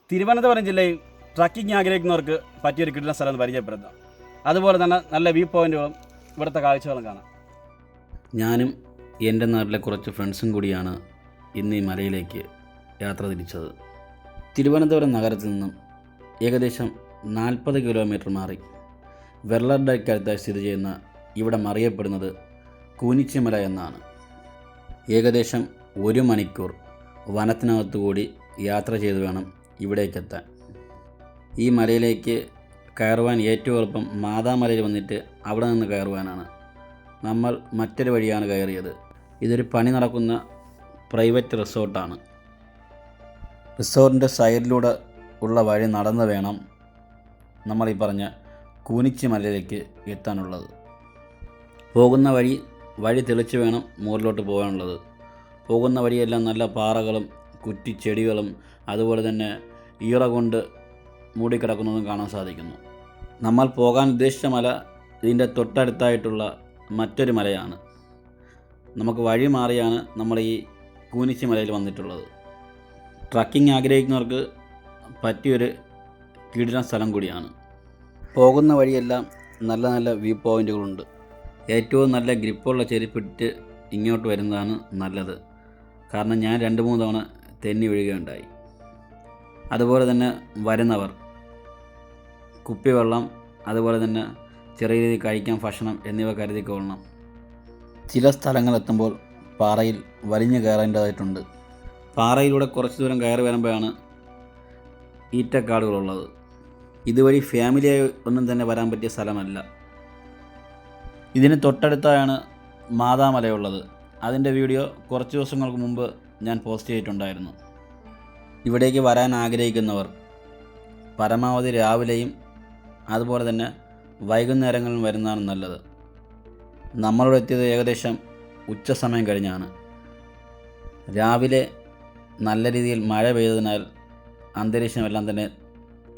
തിരുവനന്തപുരം ജില്ലയിൽ ട്രക്കിംഗ് ആഗ്രഹിക്കുന്നവർക്ക് പറ്റിയൊരു കിട്ടുന്ന സ്ഥലം എന്ന് പരിചയപ്പെടുത്താം. അതുപോലെ തന്നെ നല്ല വ്യൂ പോയിന്റുകളും ഇവിടുത്തെ കാഴ്ചകളും കാണാം. ഞാനും എൻ്റെ നാട്ടിലെ കുറച്ച് ഫ്രണ്ട്സും കൂടിയാണ് ഇന്ന് ഈ മലയിലേക്ക് യാത്ര തിരിച്ചത്. തിരുവനന്തപുരം നഗരത്തിൽ നിന്നും ഏകദേശം 40 കിലോമീറ്റർ മാറി വെള്ളറടയ്ക്കടുത്തായി സ്ഥിതി ചെയ്യുന്ന ഇവിടം അറിയപ്പെടുന്നത് കൂനിച്ചിമല എന്നാണ്. ഏകദേശം 1 മണിക്കൂർ വനത്തിനകത്തുകൂടി യാത്ര ചെയ്ത് വേണം ഇവിടേക്കെത്താൻ. ഈ മലയിലേക്ക് കയറുവാൻ ഏറ്റവും എളുപ്പം മാതാമലയിൽ വന്നിട്ട് അവിടെ നിന്ന് കയറുവാനാണ്. നമ്മൾ മറ്റൊരു വഴിയാണ് കയറിയത്. ഇതൊരു പണി നടക്കുന്ന പ്രൈവറ്റ് റിസോർട്ടാണ്. റിസോർട്ടിൻ്റെ സൈഡിലൂടെ ഉള്ള വഴി നടന്ന് വേണം നമ്മൾ ഈ പറഞ്ഞ കൂനിച്ചിമലയിലേക്ക് എത്താനുള്ളത്. പോകുന്ന വഴി തെളിച്ച് വേണം മുകളിലോട്ട് പോകാനുള്ളത്. പോകുന്ന വഴിയെല്ലാം നല്ല പാറകളും കുറ്റിച്ചെടികളും അതുപോലെ തന്നെ ഈറ കൊണ്ട് മൂടിക്കിടക്കുന്നതും കാണാൻ സാധിക്കുന്നു. നമ്മൾ പോകാൻ ഉദ്ദേശിച്ച മല ഇതിൻ്റെ തൊട്ടടുത്തായിട്ടുള്ള മറ്റൊരു മലയാണ്. നമുക്ക് വഴി മാറിയാണ് നമ്മൾ ഈ കൂനിച്ചിമലയിൽ വന്നിട്ടുള്ളത്. ട്രക്കിംഗ് ആഗ്രഹിക്കുന്നവർക്ക് പറ്റിയൊരു കിടിലൻ സ്ഥലം കൂടിയാണ്. പോകുന്ന വഴിയെല്ലാം നല്ല നല്ല വ്യൂ പോയിൻറ്റുകളുണ്ട്. ഏറ്റവും നല്ല ഗ്രിപ്പുള്ള ചെരുപ്പിട്ട് ഇങ്ങോട്ട് വരുന്നതാണ് നല്ലത്. കാരണം ഞാൻ 2-3 തവണ തെന്നി വീഴുകയുണ്ടായി. അതുപോലെ തന്നെ വരുന്നവർ കുപ്പിവെള്ളം അതുപോലെ തന്നെ ചെറിയ രീതിയിൽ കഴിക്കാൻ ഭക്ഷണം എന്നിവ കരുതിക്കൊള്ളണം. ചില സ്ഥലങ്ങളെത്തുമ്പോൾ പാറയിൽ വലിഞ്ഞു കയറേണ്ടതായിട്ടുണ്ട്. പാറയിലൂടെ കുറച്ച് ദൂരം കയറി വരുമ്പോഴാണ് ഈറ്റക്കാടുകളുള്ളത്. ഇതുവഴി ഫാമിലിയായി ഒന്നും തന്നെ വരാൻ പറ്റിയ സ്ഥലമല്ല. ഇതിന് തൊട്ടടുത്തായാണ് മാതാമലയുള്ളത്. അതിൻ്റെ വീഡിയോ കുറച്ച് ദിവസങ്ങൾക്ക് മുമ്പ് ഞാൻ പോസ്റ്റ് ചെയ്തിട്ടുണ്ടായിരുന്നു. ഇവിടേക്ക് വരാൻ ആഗ്രഹിക്കുന്നവർ പരമാവധി രാവിലെയും അതുപോലെ തന്നെ വൈകുന്നേരങ്ങളിലും വരുന്നതാണ് നല്ലത്. നമ്മളിവിടെ എത്തിയത് ഏകദേശം ഉച്ച സമയം കഴിഞ്ഞാണ്. രാവിലെ നല്ല രീതിയിൽ മഴ പെയ്തതിനാൽ അന്തരീക്ഷമെല്ലാം തന്നെ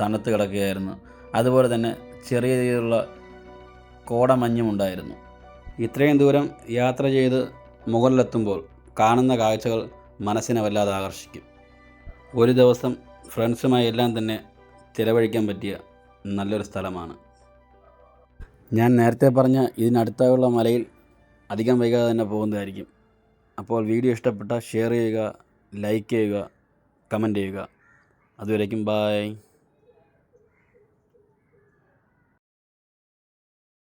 തണുത്ത് കിടക്കുകയായിരുന്നു. അതുപോലെ തന്നെ ചെറിയ രീതിയിലുള്ള കോടമഞ്ഞും ഉണ്ടായിരുന്നു. ഇത്രയും ദൂരം യാത്ര ചെയ്ത് മുകളിലെത്തുമ്പോൾ കാണുന്ന കാഴ്ചകൾ മനസ്സിനെ വല്ലാതെ ആകർഷിക്കും. ഒരു ദിവസം ഫ്രണ്ട്സുമായി എല്ലാം തന്നെ ചിലവഴിക്കാൻ പറ്റിയ നല്ലൊരു സ്ഥലമാണ്. ഞാൻ നേരത്തെ പറഞ്ഞ ഇതിനടുത്തായുള്ള മലയിൽ അധികം വൈകാതെ തന്നെ പോകുന്നതായിരിക്കും. അപ്പോൾ വീഡിയോ ഇഷ്ടപ്പെട്ടാൽ ഷെയർ ചെയ്യുക, ലൈക്ക് ചെയ്യുക, കമൻറ്റ് ചെയ്യുക. അതുവരേക്കും ബായ്.